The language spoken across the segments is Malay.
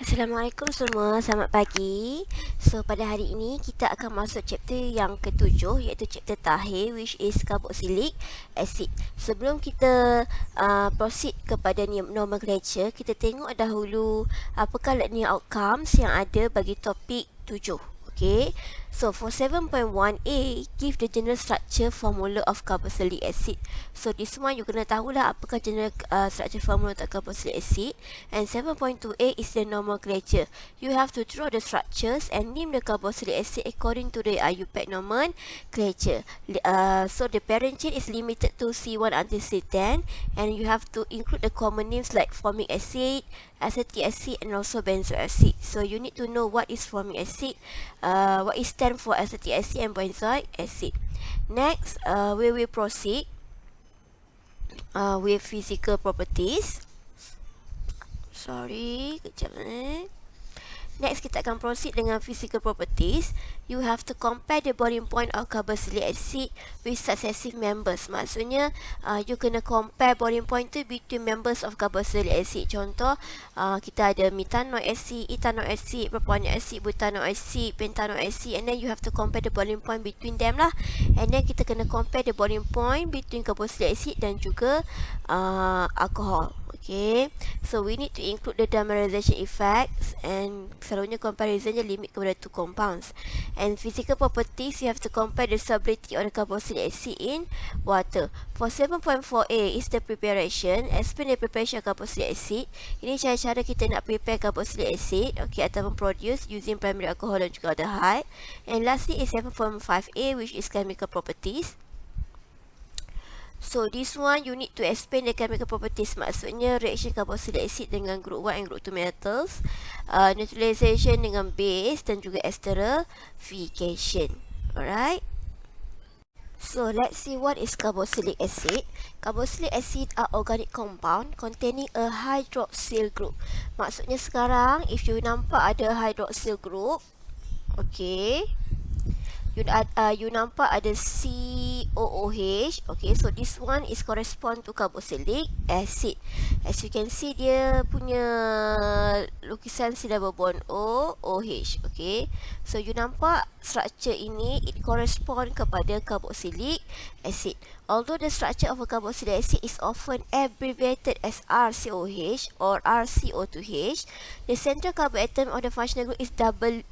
Assalamualaikum semua, selamat pagi. So pada hari ini kita akan masuk chapter yang ketujuh, iaitu chapter terakhir, which is carboxylic acid. Sebelum kita proceed kepada nomenclature, kita tengok dahulu apakah learning outcomes yang ada bagi topik 7. Okay, so for 7.1a, give the general structure formula of carboxylic acid. So this one you kena tahulah apakah general structure formula untuk carboxylic acid. And 7.2a is the nomenclature. You have to draw the structures and name the carboxylic acid according to the IUPAC nomenclature. So the parent chain is limited to C1 until C10, and you have to include the common names like formic acid, acetic acid, and also benzoic acid. So you need to know what is formic acid, what is stand for acetic acid and benzoic acid. Next, we will proceed with physical properties. Sorry, kejap Next, kita akan proceed dengan physical properties. You have to compare the boiling point of carboxylic acid with successive members. Maksudnya, you kena compare boiling point tu between members of carboxylic acid. Contoh, kita ada methanoic acid, ethanoic acid, propanolic acid, butanoic acid, pentanoic acid, and then you have to compare the boiling point between them lah. And then kita kena compare the boiling point between carboxylic acid dan juga alcohol. Okay, so we need to include the dimerization effects, and selalunya comparisonnya limit kepada two compounds. And physical properties, you have to compare the solubility of the carboxylic acid in water. For 7.4a is the preparation. Explain the preparation of carboxylic acid. Ini cara-cara kita nak prepare carboxylic acid, okay, ataupun produce using primary alcohol dan juga aldehyde. And lastly is 7.5a, which is chemical properties. So this one you need to explain the chemical properties. Maksudnya reaction carboxylic acid dengan group 1 and group 2 metals, neutralization dengan base dan juga esterification. Alright. So let's see what is carboxylic acid. Carboxylic acid are organic compound containing a hydroxyl group. Maksudnya sekarang if you nampak ada hydroxyl group, okay, you nampak ada COOH. Okay, so this one is correspond to carboxylic acid. As you can see, dia punya lukisan C double bond O, OH. Okay, so you nampak structure ini, it correspond kepada carboxylic acid. Although the structure of a carboxylic acid is often abbreviated as RCOH or RCO2H, the central carbon atom of the functional group is doubly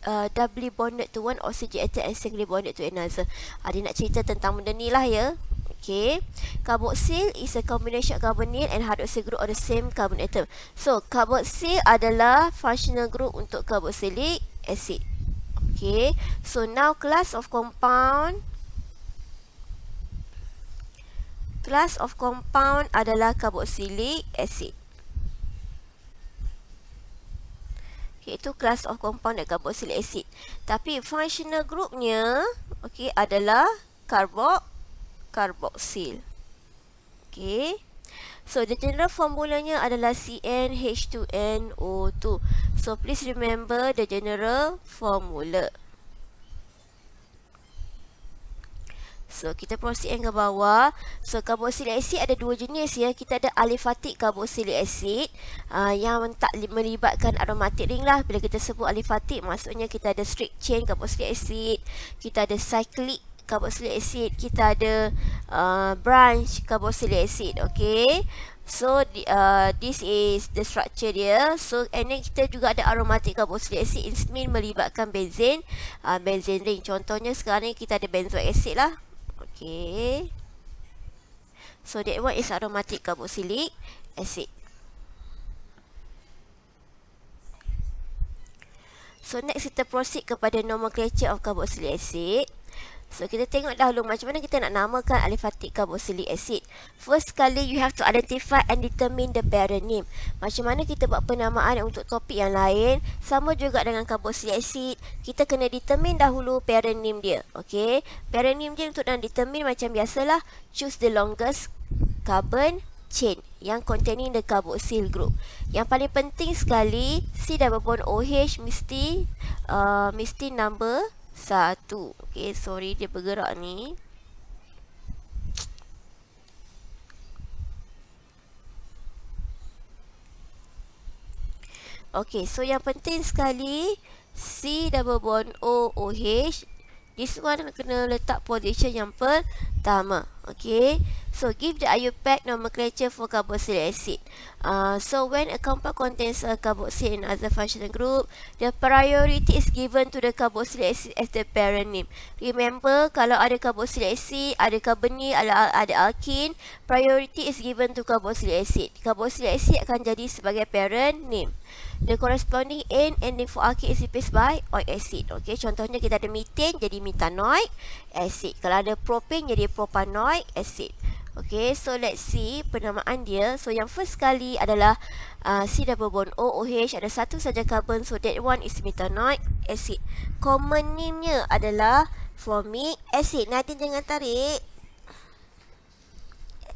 bonded to one oxygen atom and singly bonded to another. Dia nak cerita tentang benda ni lah ya. Okay, carboxyl is a combination of carbonyl and hydroxyl group of the same carbon atom. So carboxyl adalah functional group untuk carboxylic acid. Okay, so now class of compound adalah carboxylic acid. Okay, itu class of compound dan carboxylic acid. Tapi functional groupnya, okay, adalah carboxyl. Okay, so the general formulanya adalah CnH2nO2. So please remember the general formula. So kita proceed ke bawah. So carboxylic acid ada dua jenis ya. Kita ada aliphatic carboxylic acid yang tak melibatkan aromatic ring lah. Bila kita sebut aliphatic, maksudnya kita ada straight chain carboxylic acid, kita ada cyclic carboxylic acid, kita ada branch carboxylic acid. Okay, so this is the structure dia. So and then kita juga ada aromatic carboxylic acid, it means melibatkan benzene ring. Contohnya sekarang ni kita ada benzoic acid lah. Okay, so that one is aromatic carboxylic acid. So next kita proceed kepada nomenclature of carboxylic acid. So kita tengok dahulu macam mana kita nak namakan aliphatic carboxylic acid. First sekali you have to identify and determine the parent name. Macam mana kita buat penamaan untuk topik yang lain, sama juga dengan carboxylic acid, kita kena determine dahulu parent name dia. Okay, parent name dia untuk nak determine macam biasalah, choose the longest carbon chain yang containing the carboxyl group. Yang paling penting sekali, C double bond OH mesti number 1. Okay, sorry dia bergerak ni. Okay, so yang penting sekali C double bond O OH. This one kena letak position yang pertama. Okay, so give the IUPAC nomenclature for carboxylic acid. So when a compound contains a carboxyl and other functional group, the priority is given to the carboxylic acid as the parent name. Remember, kalau ada carboxylic acid, ada carbonyl, ada alkene, priority is given to carboxylic acid. Carboxylic acid akan jadi sebagai parent name. The corresponding N ending for alkene is replaced by oic acid. Okay, contohnya kita ada methane jadi methanoic acid. Kalau ada propane jadi propanoic acid. Okay, so let's see penamaan dia. So yang first kali adalah C double bond O OH, ada satu saja carbon, so that one is methanoic acid. Common name-nya adalah formic acid. Nanti jangan tarik.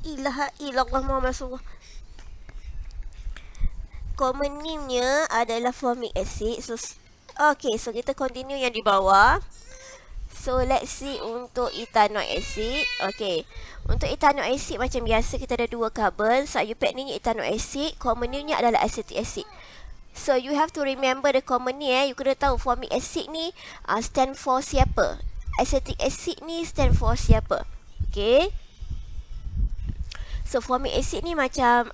Ilaha illallah Muhammad Rasulullah. Common name-nya adalah formic acid. So, okay, so kita continue yang di bawah. So, let's see untuk ethanoic acid. Okay, untuk ethanoic acid macam biasa kita ada dua carbon. So, IUPAC ni ethanoic acid. Common name-nya adalah acetic acid. So, you have to remember the common name. You kena tahu formic acid ni stand for siapa. Acetic acid ni stand for siapa. Okay. So formic acid ni macam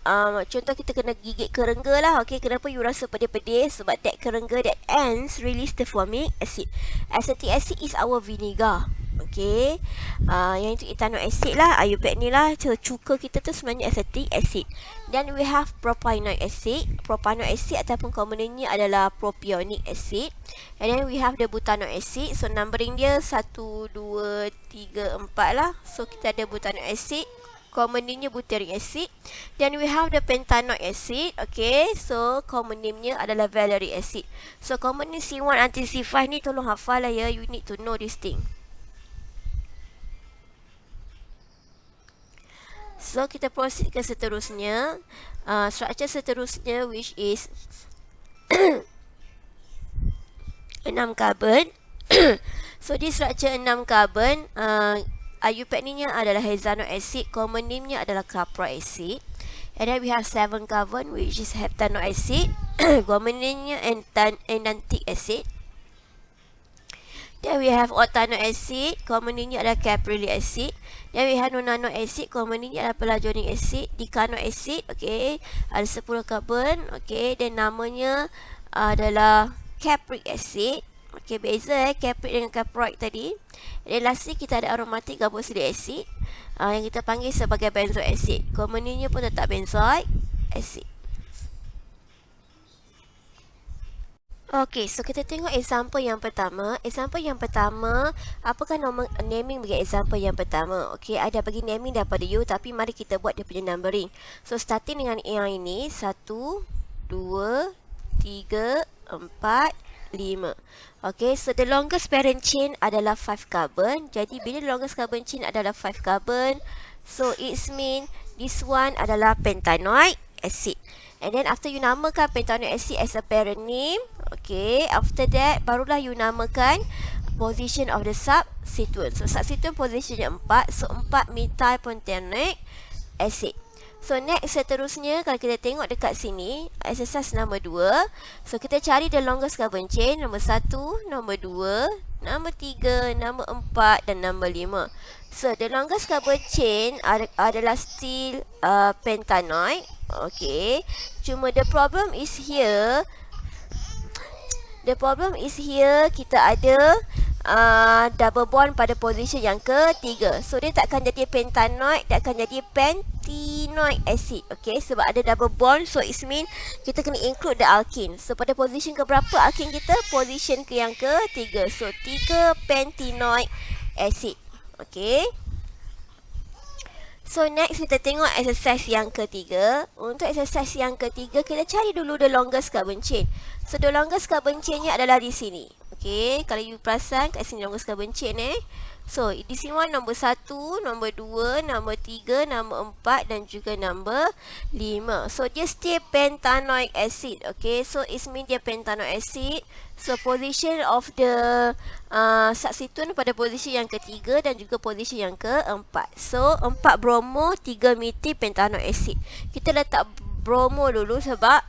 contoh kita kena gigit kerengga lah. Okay, kenapa you rasa pedih-pedih? Sebab that kerengga, that ants release the formic acid. Acetic acid is our vinegar. Okay, yang itu ethanoic acid lah. IUPAC ni lah, cuka kita tu sebenarnya acetic acid. Then we have propanoic acid. Propanoic acid ataupun common name-nya adalah propionic acid. And then we have the butanoic acid. So numbering dia 1, 2, 3, 4 lah. So kita ada butanoic acid, common name-nya butyric acid. Then we have the pentanoic acid. Okay, so common name-nya adalah valeric acid. So common name C1 until C5 ni tolong hafal lah ya. You need to know this thing. So kita proceed ke seterusnya. Structure seterusnya which is 6 carbon. So this structure 6 carbon, IUPAC ni adalah hexanoic acid. Common name-nya adalah caproic acid. And then we have 7 carbon which is heptanoic acid. Common name-nya enantic acid. Then we have octanoic acid. Common name-nya adalah caprylic acid. Then we have nonanoic acid. Common name-nya adalah pelargonic acid. Decanoic acid. Okay, ada 10 carbon. Okay, dan namanya adalah capric acid. Okay, beza capric dengan caproic tadi. Dan lastly kita ada aromatic carboxylic acid yang kita panggil sebagai benzoic acid. Common name-nya pun tetap benzoic acid. Okay, so kita tengok example yang pertama. Example yang pertama, apakah naming bagi example yang pertama? Okay, ada bagi naming daripada you, tapi mari kita buat dia punya numbering. So starting dengan yang ini 1, 2, 3, 4, 5. Okay, so the longest parent chain adalah 5 carbon. Jadi bila the longest carbon chain adalah 5 carbon, so it means this one adalah pentanoic acid. And then after you namakan pentanoic acid as a parent name, okay, after that barulah you namakan position of the substituent. So substituent positionnya 4, so 4 methyl pentanoic acid. So next seterusnya, kalau kita tengok dekat sini, exercise nombor 2. So kita cari the longest carbon chain, nombor 1, nombor 2, nombor 3, nombor 4 dan nombor 5. So the longest carbon chain adalah still pentanoic. Okay, cuma the problem is here. The problem is here kita ada double bond pada position yang ketiga. So dia takkan jadi pentanoic, dia akan jadi pentenoic acid. Okay, sebab ada double bond, so it mean kita kena include the alkene. So pada position ke berapa alkene kita? Position ke yang ketiga. So 3 pentenoic acid. Okay. So next kita tengok exercise yang ketiga. Untuk exercise yang ketiga, kita cari dulu the longest carbon chain. So the longest carbon chain-nya adalah di sini. Okay, kalau you perasan kat sini longest carbon chain So di sini nombor 1, nombor 2, nombor 3, nombor 4 dan juga nombor 5. So dia still pentanoic acid. Okay, so it means dia pentanoic acid. So position of the substituent pada position yang ketiga dan juga position yang keempat. So 4 bromo, 3 methyl pentanoic acid. Kita letak bromo dulu sebab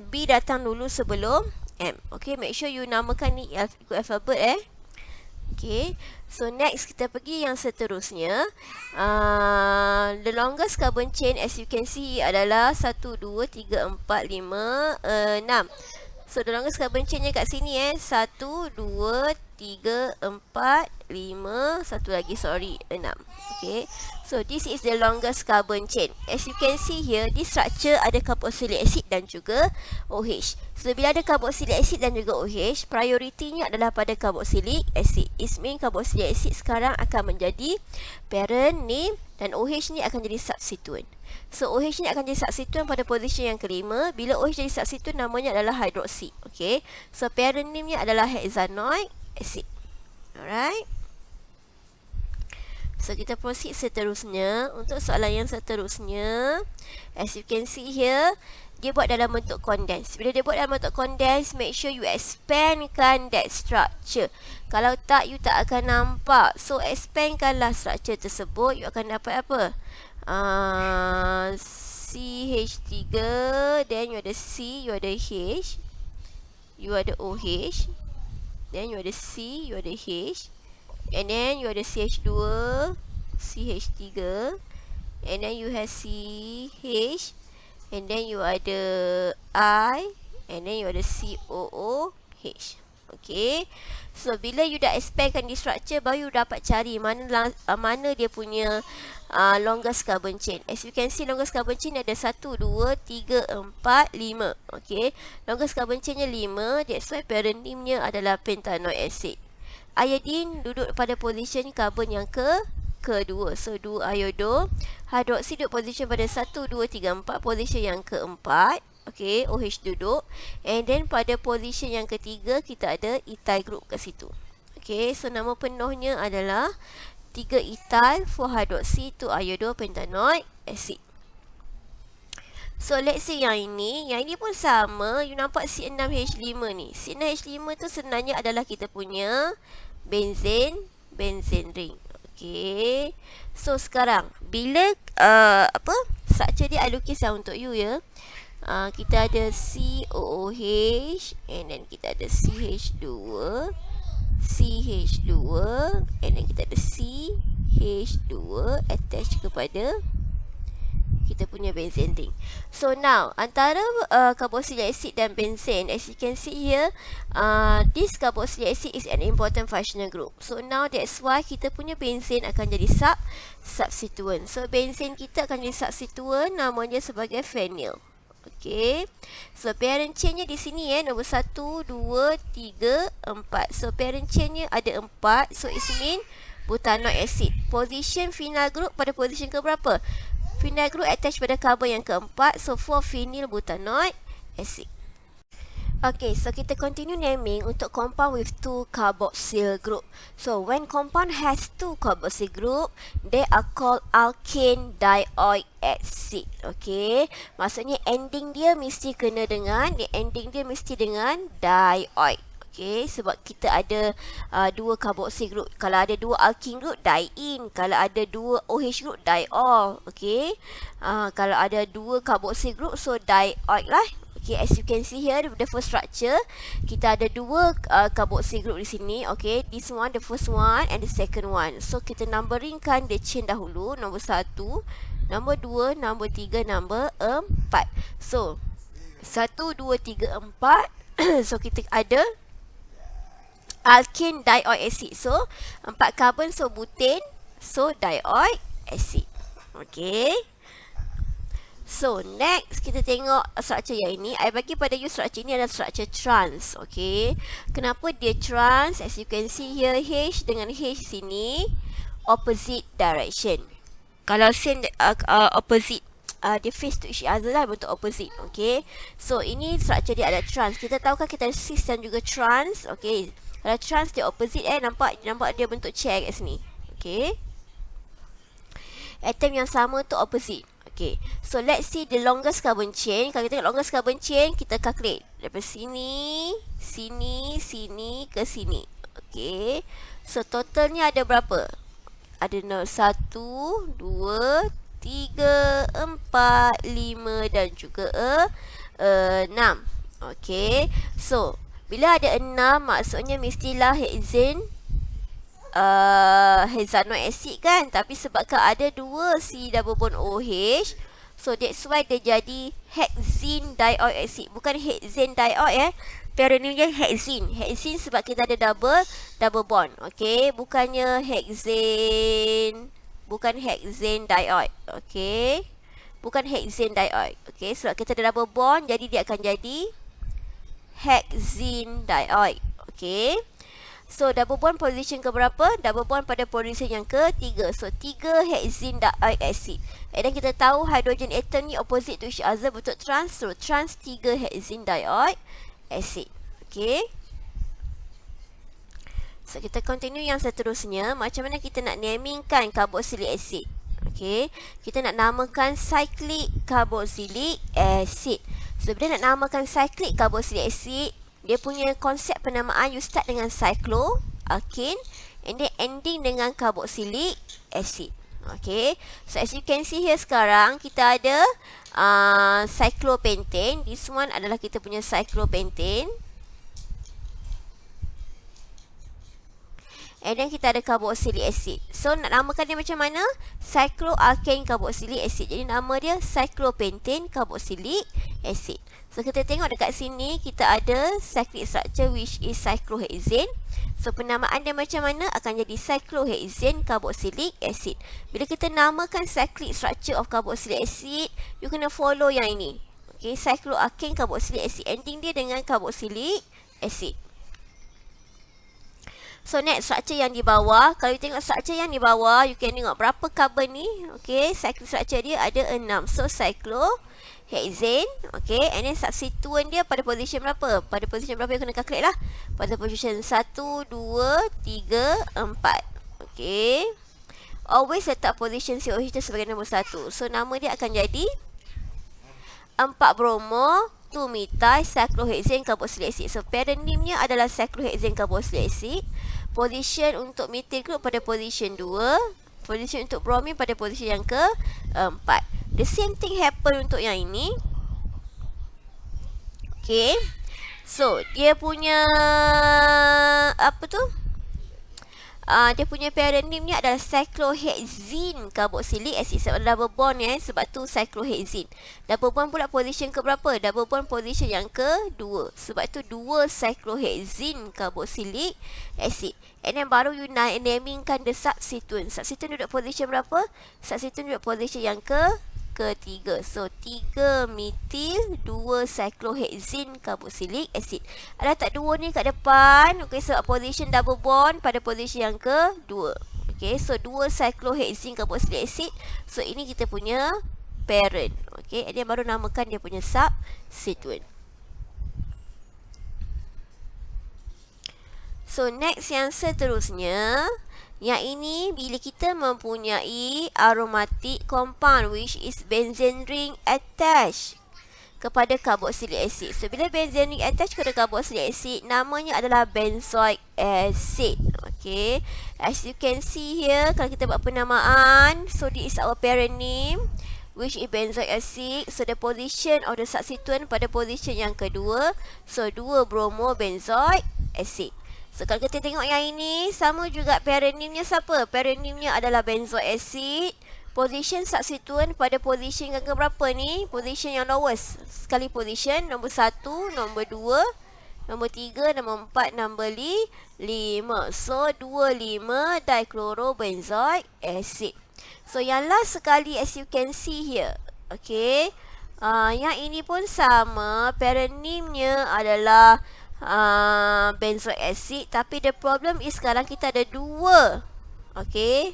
B datang dulu sebelum M. Okay, make sure you namakan ni ikut alphabet Okay, so next kita pergi yang seterusnya. The longest carbon chain as you can see adalah 1, 2, 3, 4, 5, 6. So the longest carbon chainnya kat sini 1, 2, 3, 4, 5, satu lagi 6. Okay, so this is the longest carbon chain. As you can see here, this structure ada carboxylic acid dan juga OH. So bila ada carboxylic acid dan juga OH, prioritinya adalah pada carboxylic acid. It means carboxylic acid sekarang akan menjadi parent name dan OH ni akan jadi substituent. So OH ni akan jadi substituent pada position yang kelima. Bila OH jadi substituent, namanya adalah hydroxy. Okay, so parent name nya adalah hexanoic acid. Alright. So kita proceed seterusnya. Untuk soalan yang seterusnya, as you can see here, dia buat dalam bentuk condense. Bila dia buat dalam bentuk condense, make sure you expandkan that structure. Kalau tak, you tak akan nampak. So expandkanlah structure tersebut. You akan dapat apa? CH3, then you ada C, you ada H, you ada OH, then you ada C, you ada H, and then you ada CH2, CH3, and then you have CH, and then you ada I, and then you ada COOH. Okay, so bila you dah expandkan di structure, baru you dapat cari mana dia punya longest carbon chain. As you can see, longest carbon chain ada 1, 2, 3, 4, 5. Okay, longest carbon chainnya 5. That's why parent name-nya adalah pentanoic acid. Iodine duduk pada position carbon yang kedua. So 2 iodo. Hydroxy duduk position pada 1, 2, 3, 4, position yang keempat. Okay, OH duduk. And then pada position yang ketiga, kita ada ethyl group kat situ. Okay, so nama penuhnya adalah 3 ethyl 4 hydroxy 2 iodo pentanoic acid. So let's say yang ini pun sama. You nampak C6H5 ni. C6H5 tu sebenarnya adalah kita punya benzene ring. Okay, so sekarang bila structure dia I lukis untuk you ya. Kita ada COOH, and then kita ada CH2, and then kita ada CH2 attach kepada kita punya benzene ring. So now antara carboxylic acid dan benzene, as you can see here, this carboxylic acid is an important functional group. So now that's why kita punya benzene akan jadi substituent. So benzene kita akan jadi substituent, namanya sebagai phenyl. Okay, so parent chainnya di sini nombor 1, 2, 3, 4. So parent chainnya ada 4. So it mean butanoic acid. Position phenyl group pada position ke berapa? Phenyl group attach pada carbon yang keempat. So for phenyl butanoic acid. Okay, so kita continue naming untuk compound with 2 carboxyl group. So when compound has 2 carboxyl group, they are called alkane dioic acid. Okay, maksudnya ending dia mesti kena dengan dioic. Okay, sebab kita ada 2 carboxyl group. Kalau ada 2 alkene group, diene. Kalau ada 2 OH group, diol. Okay, kalau ada 2 carboxyl group, so dioic lah. Okay, as you can see here, the first structure, kita ada 2 carboxyl group di sini. Okay, this one, the first one and the second one. So kita numberingkan the chain dahulu. Nombor 1, nombor 2, nombor 3, nombor 4. So 1, 2, 3, 4. So kita ada alkane dioic acid. So 4 carbon, so butane, so dioic acid. Okay, so next kita tengok structure yang ini. I bagi pada you structure ini adalah structure trans. Okay, kenapa dia trans? As you can see here, H dengan H sini opposite direction. Kalau same opposite, dia face to each other lah, bentuk opposite. Okay, so ini structure dia ada trans. Kita tahu kan kita ada cis dan juga trans. Okay, kalau trans dia opposite nampak dia bentuk chair kat sini. Okay, atom yang sama tu opposite. Okay, so let's see the longest carbon chain. Kalau kita tengok longest carbon chain, kita calculate daripada sini, sini ke sini. Okay, so totalnya ada berapa? Ada 1, 2, 3, 4, 5 dan juga 6. Okay. So, bila ada 6, maksudnya mestilah hexanoic acid kan. Tapi sebabkan ada 2 C double bond OH, so that's why dia jadi hexene dioic acid. Bukan hexane dioic Parent name dia hexene. Hexene sebab kita ada double bond. Okay. Bukannya hexane. Bukan hexane dioic. Okay. Bukan hexane dioic. Okay. Sebab kita ada double bond, jadi dia akan jadi hexene dioic. Okay. So, double bond position ke berapa? Double bond pada position yang ke-3. So, 3 hexene dioic acid. And then kita tahu hydrogen atom ni opposite to each other, betul trans. So, trans 3 hexene dioic acid. Okay. So, kita continue yang seterusnya. Macam mana kita nak namingkan carboxylic acid? Okay. Kita nak namakan cyclic carboxylic acid. So, bila nak namakan cyclic carboxylic acid, dia punya konsep penamaan, you start dengan cyclo, alkane, and then ending dengan carboxylic acid. Okay. So, as you can see here sekarang, kita ada cyclopentane. This one adalah kita punya cyclopentane. And then kita ada carboxylic acid. So, nak namakan dia macam mana? Cycloalkane carboxylic acid. Jadi, nama dia cyclopentane carboxylic acid. So, kita tengok dekat sini, kita ada cyclic structure which is cyclohexane. So, penamaan dia macam mana? Akan jadi cyclohexane carboxylic acid. Bila kita namakan cyclic structure of carboxylic acid, you kena follow yang ini. Okay, cycloalkane carboxylic acid. Ending dia dengan carboxylic acid. So, next structure yang di bawah. Kalau you tengok structure yang di bawah, you can tengok berapa carbon ni. Okay, cyclic structure dia ada 6. So, cyclohexane. Okay, and then substituent dia pada position berapa? Pada position berapa you kena calculate lah. Pada position 1, 2, 3, 4. Okay. Always letak position COH tu sebagai nombor 1. So, nama dia akan jadi 4 bromo 2-methyl cyclohexane carboxylic acid. So, parent name-nya adalah cyclohexane carboxylic acid. Position untuk methyl group pada position 2. Position untuk bromine pada position yang ke-4. The same thing happen untuk yang ini. Okay. So, dia punya apa tu? Dia punya parent name ni adalah cyclohexene carboxylic acid. Sebab double bond sebab tu cyclohexene. Double bond pula position ke berapa? Double bond position yang ke-2. Sebab tu 2 cyclohexene carboxylic acid. And then baru you namingkan the substituent. Substituent duduk position berapa? Substituent duduk position yang ke-3. So, 3 methyl, 2 cyclohexene carboxylic acid. Ada tak 2 ni kat depan? Okay, sebab position double bond pada position yang ke-2. Okay, so 2 cyclohexene carboxylic acid. So, ini kita punya parent. Okay, and then baru namakan dia punya substituent. So, next yang seterusnya. Yang ini bila kita mempunyai aromatic compound which is benzene ring attached kepada carboxylic acid. So, bila benzene ring attached kepada carboxylic acid, namanya adalah benzoic acid. Okay. As you can see here, kalau kita buat penamaan, so this is our parent name which is benzoic acid. So, the position of the substituent pada position yang kedua. So, 2 bromo benzoic acid. So, kalau kita tengok yang ini, sama juga parent name-nya siapa? Parent name-nya adalah benzoic acid. Position substituent pada position yang keberapa ni? Position yang lowest. Sekali position, nombor 1, nombor 2, nombor 3, nombor 4, nombor 5. So, 25 dichlorobenzoic acid. So, yang last sekali as you can see here. Okay. Yang ini pun sama. Parent name-nya adalah benzoic acid, tapi the problem is sekarang kita ada 2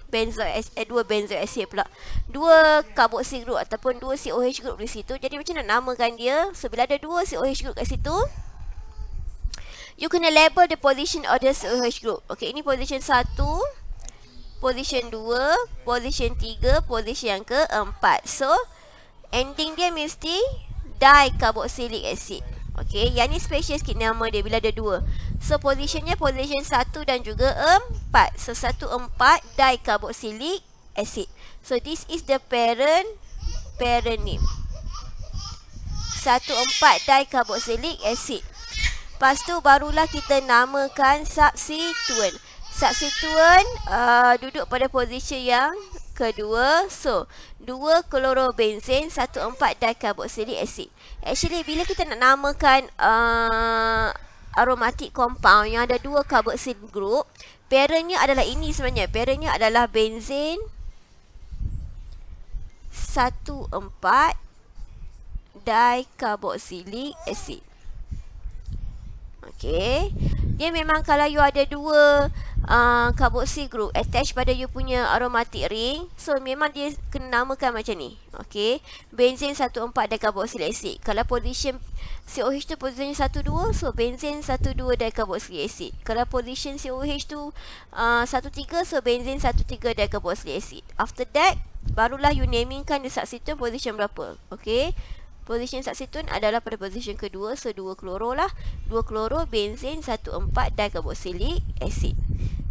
benzoic acid pula, 2 carboxyl group ataupun 2 COH group di situ. Jadi macam nak namakan dia? So, bila ada 2 COH group kat situ, you kena label the position of the COH group. Okay, ini position 1, position 2, position 3, position yang ke-4. So, ending dia mesti dicarboxylic acid. Okay, yang ni special sikit nama dia bila ada 2. So, positionnya position 1 dan juga 4. So, 1, 4 dicarboxylic acid. So, this is the parent name. 1,4-dicarboxylic acid. Lepas tu barulah kita namakan substituent. Substituent duduk pada posisi yang kedua. So, 2-chlorobenzene 1,4-dicarboxylic acid. Actually, bila kita nak namakan aromatic compound yang ada 2 carboxyl group, parentnya adalah ini sebenarnya. Parentnya adalah benzene 1,4-dicarboxylic acid. Okay. Dia memang kalau you ada 2 carboxyl group attach pada you punya aromatic ring, so memang dia kena namakan macam ni. Okay. Benzene 1,4-dicarboxylic acid. Kalau position COH tu position 1,2, so benzene 1,2-dicarboxylic acid. Kalau position COH tu 1,3, so benzene 1,3-dicarboxylic acid. After that, barulah you namingkan the substituent position berapa. Okay. Position substituent adalah pada position kedua, so 2-chloro lah. 2-chloro benzene 1,4-dicarboxylic acid.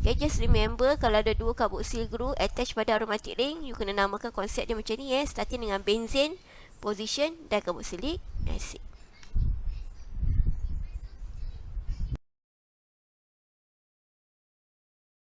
Okay, just remember kalau ada 2 carboxyl group attach pada aromatic ring, you kena namakan konsep dia macam ni, starting dengan benzene position dicarboxylic acid.